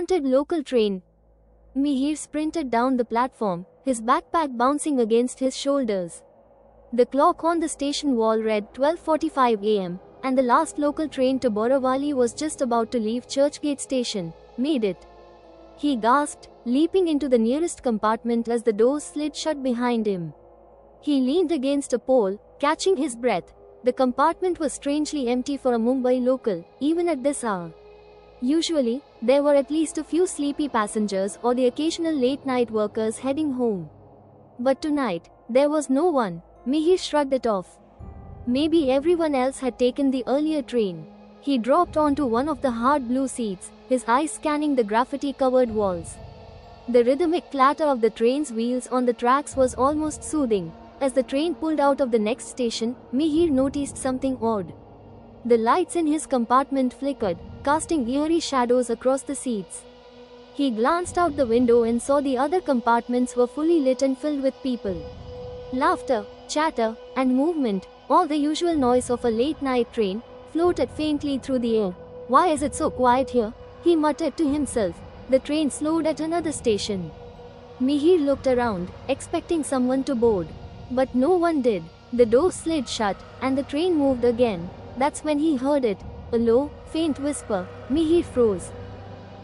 haunted local train. Mihir sprinted down the platform, his backpack bouncing against his shoulders. The clock on the station wall read 12:45 am, and the last local train to Borivali was just about to leave Churchgate station. Made it. He gasped, leaping into the nearest compartment as the doors slid shut behind him. He leaned against a pole, catching his breath. The compartment was strangely empty for a Mumbai local, even at this hour. Usually, there were at least a few sleepy passengers or the occasional late-night workers heading home. But tonight, there was no one. Mihir shrugged it off. Maybe everyone else had taken the earlier train. He dropped onto one of the hard blue seats, his eyes scanning the graffiti-covered walls. The rhythmic clatter of the train's wheels on the tracks was almost soothing. As the train pulled out of the next station, Mihir noticed something odd. The lights in his compartment flickered, casting eerie shadows across the seats. He glanced out the window and saw the other compartments were fully lit and filled with people. Laughter, chatter, and movement, all the usual noise of a late-night train, floated faintly through the air. Why is it so quiet here? He muttered to himself. The train slowed at another station. Mihir looked around, expecting someone to board. But no one did. The door slid shut, and the train moved again. That's when he heard it, a low, faint whisper. Mihir froze.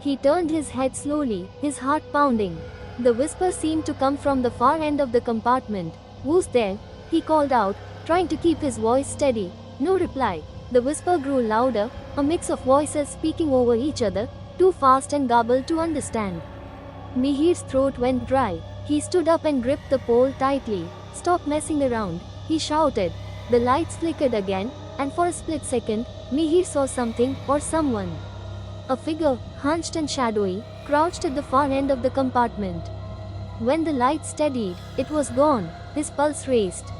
He turned his head slowly, his heart pounding. The whisper seemed to come from the far end of the compartment. "Who's there?" he called out, trying to keep his voice steady. No reply. The whisper grew louder, a mix of voices speaking over each other, too fast and garbled to understand. Mihir's throat went dry. He stood up and gripped the pole tightly. "Stop messing around," he shouted. The lights flickered again, and for a split second, Mihir saw something or someone. A figure, hunched and shadowy, crouched at the far end of the compartment. When the light steadied, it was gone. His pulse raced.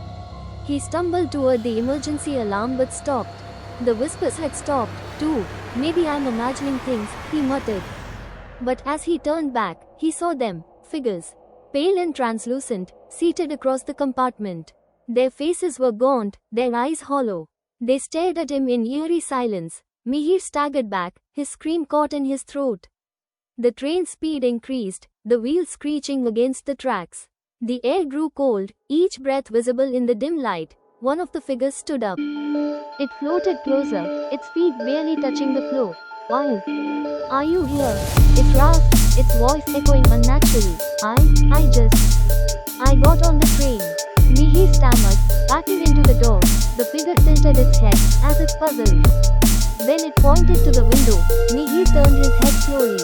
He stumbled toward the emergency alarm but stopped. The whispers had stopped, too. "Maybe I'm imagining things," he muttered. But as he turned back, he saw them, figures. Pale and translucent, seated across the compartment. Their faces were gaunt, their eyes hollow. They stared at him in eerie silence. Mihir staggered back, his scream caught in his throat. The train's speed increased, the wheels screeching against the tracks. The air grew cold, each breath visible in the dim light. One of the figures stood up. It floated closer, its feet barely touching the floor. "Why are you here?" It rasped, its voice echoing unnaturally. I got on the train." Mihir stammered, backing into the door. The figure tilted its head, as if puzzled. Then it pointed to the window. Mihir turned his head slowly.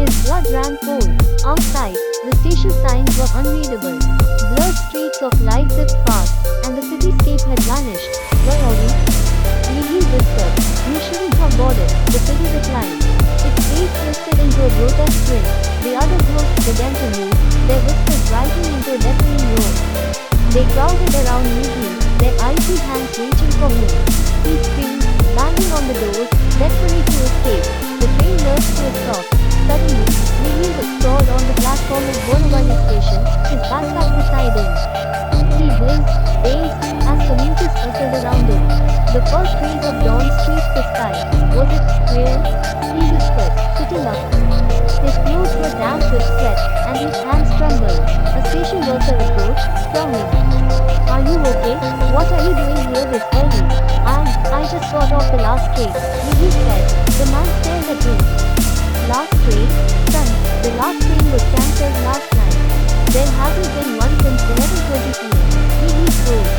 His blood ran cold. Outside, the station signs were unreadable. Blurred streaks of light zipped past, and the cityscape had vanished. "Where are we?" Mihir whispered. "You shouldn't have bothered," the figure replied. Its face twisted into a grotesque grin. The other ghosts began to move, their whispers rising into a deafening roar. They crowded around Mihir, their icy hands reaching for him. He screamed, banging on the doors, desperate to escape. The train lurched to a stop. Suddenly, Mihir was sprawled on the platform at Borivali station, his backpack beside him. He blinked, dazed, as commuters circled around him. The first rays of dawn streaked the sky. Was it real? He whispered, sitting up. His clothes were damp with sweat, and his hands trembled. A station worker approached, frowning. "Are you okay? What are you doing here this early?" I just got off the last train," Mihir said. The man stared at him. "Last train? Son, the last train was cancelled last night. There hasn't been one since 11:20 p.m. Mihir froze.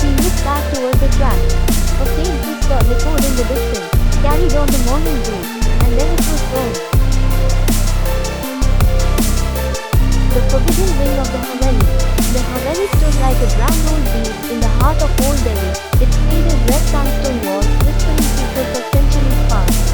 He looked back toward the track. A faint whisper echoed in the distance, carried on the morning breeze, and then it was gone. The forbidden wing of the Haveli. The Haveli stood like a grand old beast in the heart of Old Delhi, its faded red sandstone walls whispering secrets of centuries past.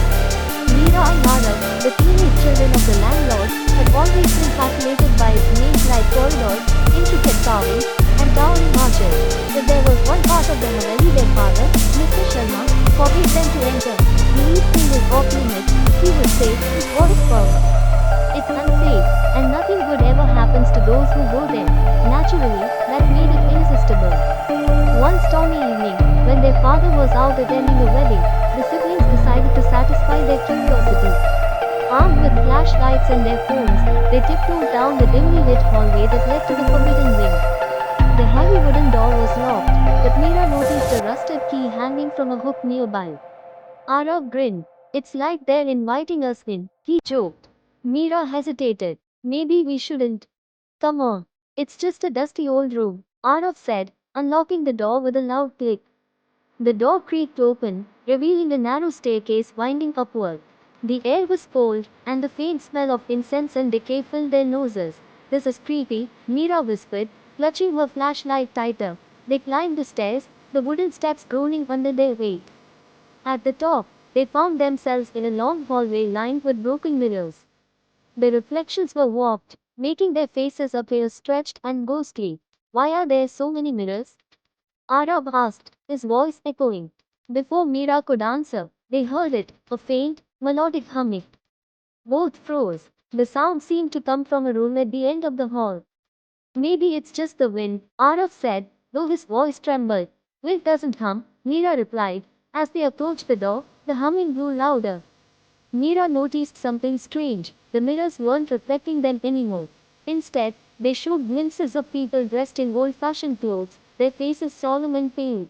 Meera and Madhav, the teenage children of the landlord, had always been fascinated by its maze-like corridors, intricate carvings, and towering arches. But there was one part of the Haveli their father, Mr. Sharma, forbade them to enter. "The east thing is off limits," he would say, his voice firm. "It's unsafe, and nothing good ever happens to those who go there." Naturally, that made it irresistible. One stormy evening, when their father was out attending a wedding, the siblings decided to satisfy their curiosity. Armed with flashlights and their phones, they tiptoed down the dimly lit hallway that led to the forbidden wing. The heavy wooden door was locked, but Mira noticed a rusted key hanging from a hook nearby. Arav grinned. It's like they're inviting us in, he joked. Mira hesitated. Maybe we shouldn't. Come on. It's just a dusty old room, Arav said, unlocking the door with a loud click. The door creaked open, revealing a narrow staircase winding upward. The air was cold, and the faint smell of incense and decay filled their noses. This is creepy, Mira whispered, clutching her flashlight tighter. They climbed the stairs, the wooden steps groaning under their weight. At the top, they found themselves in a long hallway lined with broken mirrors. The reflections were warped, making their faces appear stretched and ghostly. Why are there so many mirrors? Arab asked, his voice echoing. Before Mira could answer, they heard it, a faint, melodic humming. Both froze. The sound seemed to come from a room at the end of the hall. Maybe it's just the wind, Araf said, though his voice trembled. Wind doesn't hum, Mira replied. As they approached the door, the humming grew louder. Mira noticed something strange. The mirrors weren't reflecting them anymore. Instead, they showed glimpses of people dressed in old-fashioned clothes, their faces solemn and pale.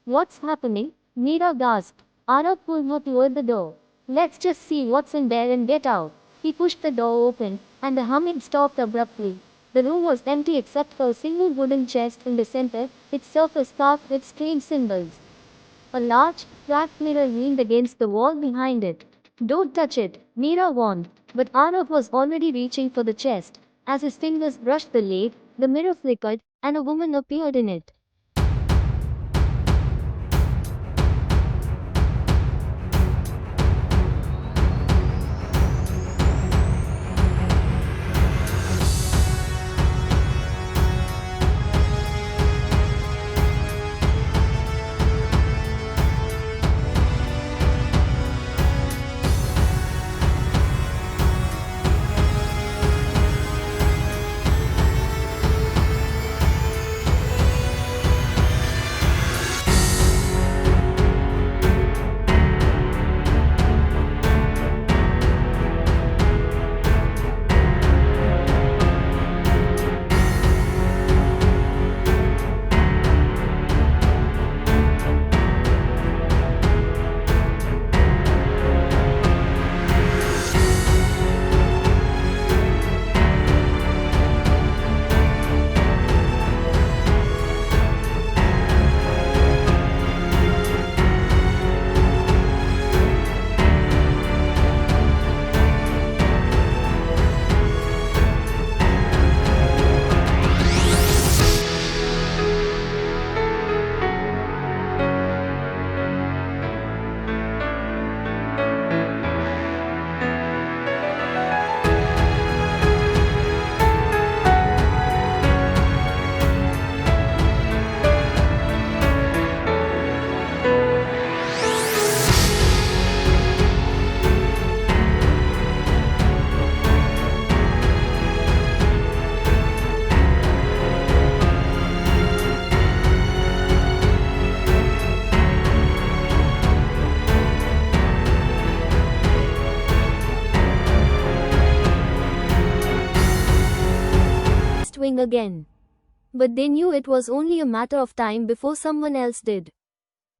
What's happening? Mira gasped. Arab pulled her toward the door. Let's just see what's in there and get out. He pushed the door open, and the humming stopped abruptly. The room was empty except for a single wooden chest in the center, its surface carved with strange symbols. A large, cracked mirror leaned against the wall behind it. Don't touch it, Mira warned, but Arnav was already reaching for the chest. As his fingers brushed the lid, the mirror flickered, and a woman appeared in it. Wing again. But they knew it was only a matter of time before someone else did.